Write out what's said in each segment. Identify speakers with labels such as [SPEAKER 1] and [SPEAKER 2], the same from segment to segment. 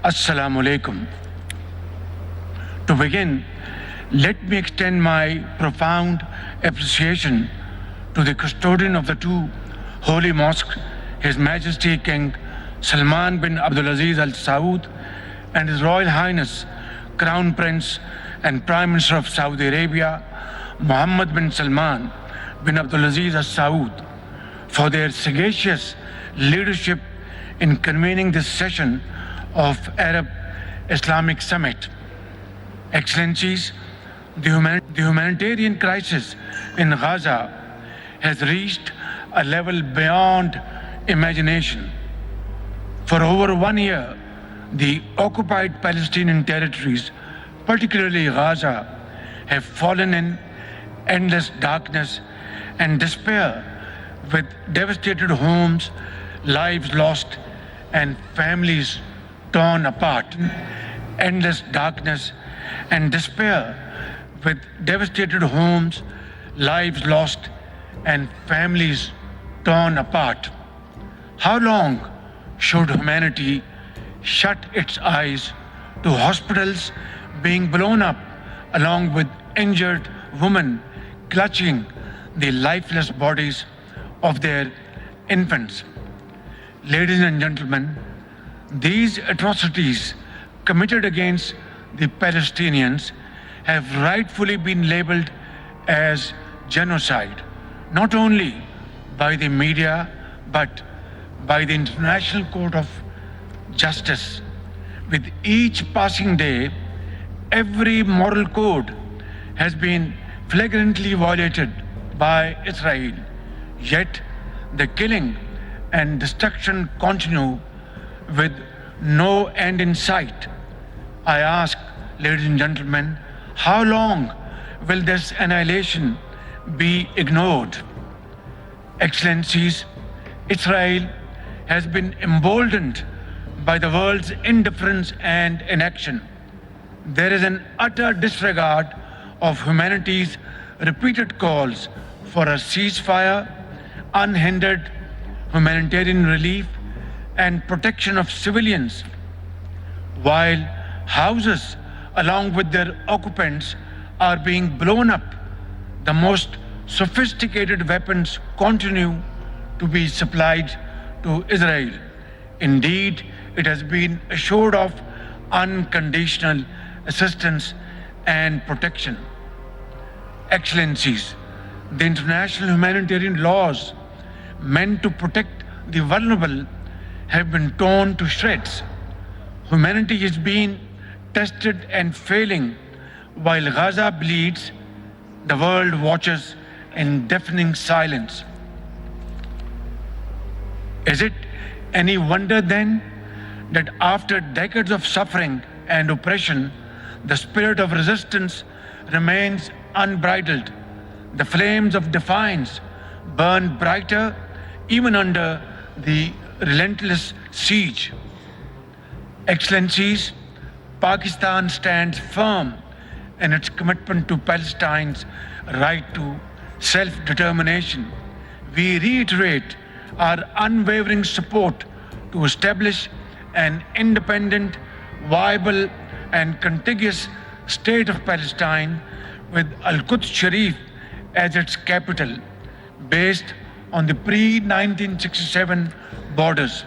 [SPEAKER 1] Assalamu alaikum. To begin, let me extend my profound appreciation to the custodian of the two holy mosques, His Majesty King Salman bin Abdulaziz Al Saud, and His Royal Highness Crown Prince and Prime Minister of Saudi Arabia, Mohammed bin Salman bin Abdulaziz Al Saud, for their sagacious leadership in convening this session of Arab-Islamic Summit. Excellencies, the humanitarian crisis in Gaza has reached a level beyond imagination. For over 1 year, the occupied Palestinian territories, particularly Gaza, have fallen in endless darkness and despair, with devastated homes, lives lost, and families torn apart. Endless darkness and despair, with devastated homes, lives lost, and families torn apart. How long should humanity shut its eyes to hospitals being blown up, along with injured women clutching the lifeless bodies of their infants? Ladies and gentlemen, these atrocities committed against the Palestinians have rightfully been labeled as genocide, not only by the media but by the International Court of Justice. With each passing day, every moral code has been flagrantly violated by Israel, yet the killing and destruction continue with no end in sight. I ask, ladies and gentlemen, how long will this annihilation be ignored? Excellencies, Israel has been emboldened by the world's indifference and inaction. There is an utter disregard of humanity's repeated calls for a ceasefire, unhindered humanitarian relief, and protection of civilians, while houses along with their occupants are being blown up. The most sophisticated weapons continue to be supplied to Israel. Indeed, it has been assured of unconditional assistance and protection. Excellencies, the international humanitarian laws meant to protect the vulnerable have been torn to shreds. Humanity is being tested and failing. While Gaza bleeds, the world watches in deafening silence. Is it any wonder then that after decades of suffering and oppression, the spirit of resistance remains unbridled? The flames of defiance burn brighter even under the relentless siege. Excellencies, Pakistan stands firm in its commitment to Palestine's right to self-determination. We reiterate our unwavering support to establish an independent, viable, and contiguous state of Palestine with Al-Quds Sharif as its capital, based on the pre-1967 borders.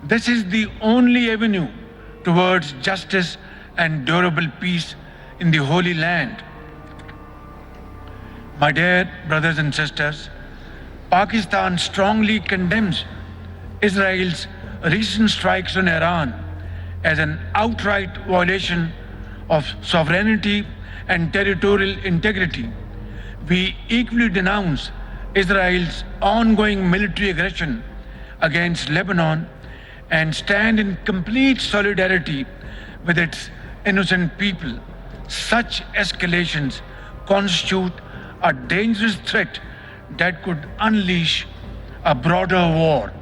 [SPEAKER 1] This is the only avenue towards justice and durable peace in the Holy Land. My dear brothers and sisters, Pakistan strongly condemns Israel's recent strikes on Iran as an outright violation of sovereignty and territorial integrity. We equally denounce Israel's ongoing military aggression against Lebanon and stand in complete solidarity with its innocent people. Such escalations constitute a dangerous threat that could unleash a broader war.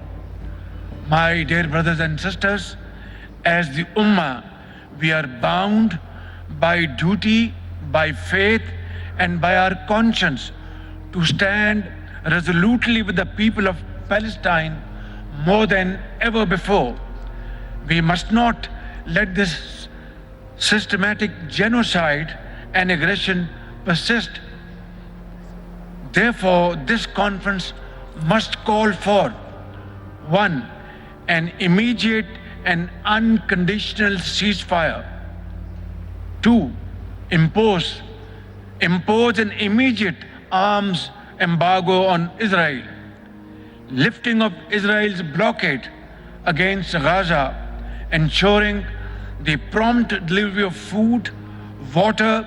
[SPEAKER 1] My dear brothers and sisters, as the Ummah, we are bound by duty, by faith, and by our conscience to stand resolutely with the people of Palestine more than ever before. We must not let this systematic genocide and aggression persist. Therefore, this conference must call for 1. An immediate and unconditional ceasefire. 2. Impose an immediate arms embargo on Israel. Lifting of Israel's blockade against Gaza, ensuring the prompt delivery of food, water,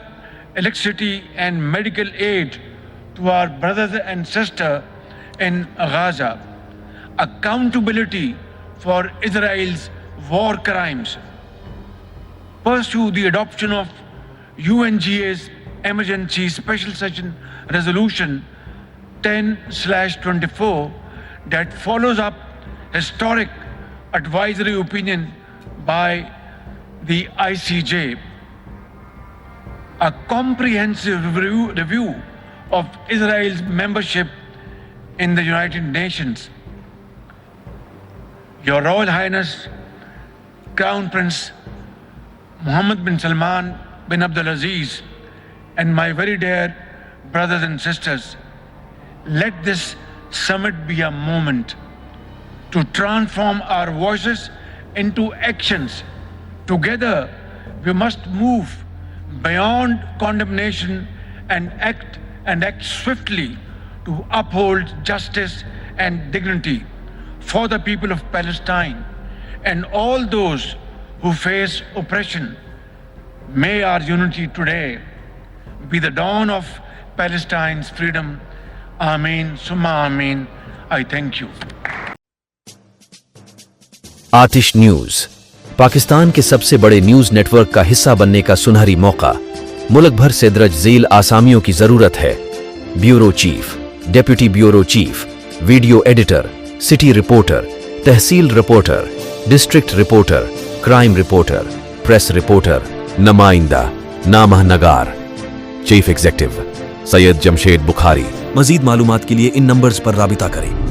[SPEAKER 1] electricity, and medical aid to our brothers and sisters in Gaza. Accountability for Israel's war crimes. Pursue the adoption of UNGA's Emergency Special Session Resolution 10/24 that follows up historic advisory opinion by the ICJ. A comprehensive review of Israel's membership in the United Nations. Your Royal Highness, Crown Prince Mohammed bin Salman bin Abdulaziz, and my very dear brothers and sisters, let this summit be a moment to transform our voices into actions. Together, we must move beyond condemnation and act swiftly to uphold justice and dignity for the people of Palestine and all those who face oppression. May our unity today be the dawn of Palestine's freedom. Ameen, summa ameen. I thank you.
[SPEAKER 2] Aatish News, Pakistan के सबसे बड़े news network का हिस्सा बनने का सुनहरी मौका। मुल्क भर से दर्ज झेल आसामियों की जरूरत है। Bureau chief, deputy bureau chief, video editor, city reporter, तहसील reporter, district reporter, crime reporter, press reporter, नुमाइंदा, नामह नगार। Chief executive Syed Jamshed Bukhari. मजीद मालूमात के लिए इन नंबर्स पर राबिता करें।